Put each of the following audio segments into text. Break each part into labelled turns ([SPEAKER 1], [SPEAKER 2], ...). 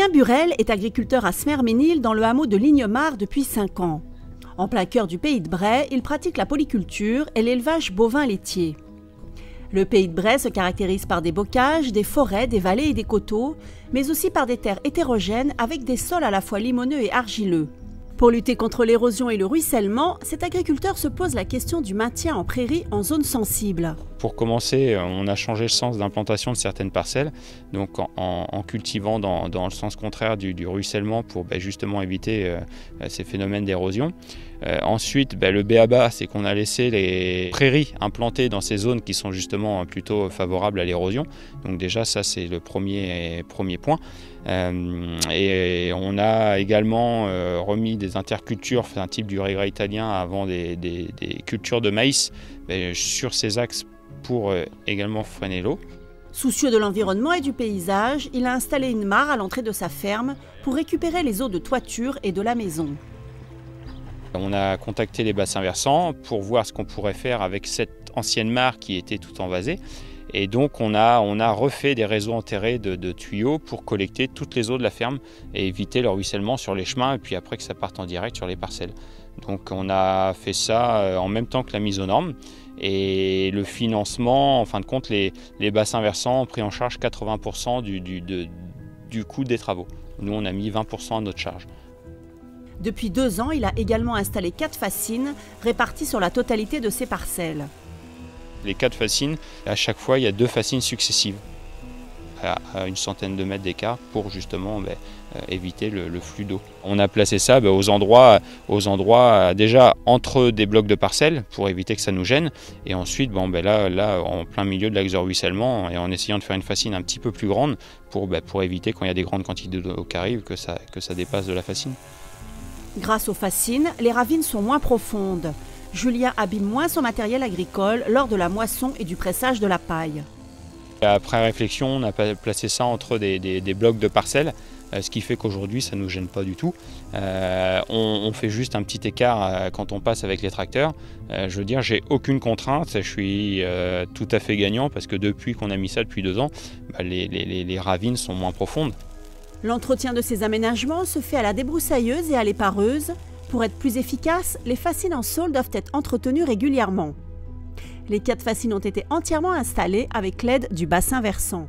[SPEAKER 1] Julien Burel est agriculteur à Smerménil dans le hameau de Lignemar depuis 5 ans. En plein cœur du pays de Bray, il pratique la polyculture et l'élevage bovin laitier. Le pays de Bray se caractérise par des bocages, des forêts, des vallées et des coteaux, mais aussi par des terres hétérogènes avec des sols à la fois limoneux et argileux. Pour lutter contre l'érosion et le ruissellement, cet agriculteur se pose la question du maintien en prairie en zone sensible.
[SPEAKER 2] Pour commencer, on a changé le sens d'implantation de certaines parcelles, donc en cultivant dans le sens contraire du ruissellement pour justement éviter ces phénomènes d'érosion. Ensuite, le b.a.-ba, c'est qu'on a laissé les prairies implantées dans ces zones qui sont justement plutôt favorables à l'érosion. Donc déjà, ça c'est le premier point. Et on a également remis des intercultures, un type du régras italien avant des cultures de maïs sur ces axes pour également freiner l'eau.
[SPEAKER 1] Soucieux de l'environnement et du paysage, il a installé une mare à l'entrée de sa ferme pour récupérer les eaux de toiture et de la maison.
[SPEAKER 2] On a contacté les bassins versants pour voir ce qu'on pourrait faire avec cette ancienne mare qui était tout envasée. Et donc on a refait des réseaux enterrés de tuyaux pour collecter toutes les eaux de la ferme et éviter le ruissellement sur les chemins et puis après que ça parte en direct sur les parcelles. Donc on a fait ça en même temps que la mise aux normes. Et le financement, en fin de compte, les bassins versants ont pris en charge 80% du coût des travaux. Nous, on a mis 20% à notre charge.
[SPEAKER 1] Depuis 2 ans, il a également installé 4 fascines réparties sur la totalité de ses parcelles.
[SPEAKER 2] Les 4 fascines, à chaque fois, il y a 2 fascines successives à une centaine de mètres d'écart pour justement éviter le flux d'eau. On a placé ça aux endroits déjà entre des blocs de parcelles pour éviter que ça nous gêne et ensuite là en plein milieu de l'axe de ruissellement et en essayant de faire une fascine un petit peu plus grande pour éviter quand il y a des grandes quantités d'eau qui arrivent que ça dépasse de la fascine.
[SPEAKER 1] Grâce aux fascines, les ravines sont moins profondes. Julien abîme moins son matériel agricole lors de la moisson et du pressage de la paille.
[SPEAKER 2] Après réflexion, on a placé ça entre des blocs de parcelles, ce qui fait qu'aujourd'hui ça ne nous gêne pas du tout. On fait juste un petit écart quand on passe avec les tracteurs. Je veux dire, j'ai aucune contrainte, je suis tout à fait gagnant parce que depuis qu'on a mis ça depuis 2 ans, les ravines sont moins profondes.
[SPEAKER 1] L'entretien de ces aménagements se fait à la débroussailleuse et à l'épareuse. Pour être plus efficace, les fascines en saule doivent être entretenues régulièrement. Les 4 fascines ont été entièrement installées avec l'aide du bassin versant.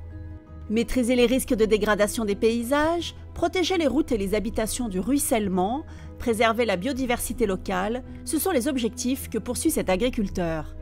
[SPEAKER 1] Maîtriser les risques de dégradation des paysages, protéger les routes et les habitations du ruissellement, préserver la biodiversité locale, ce sont les objectifs que poursuit cet agriculteur.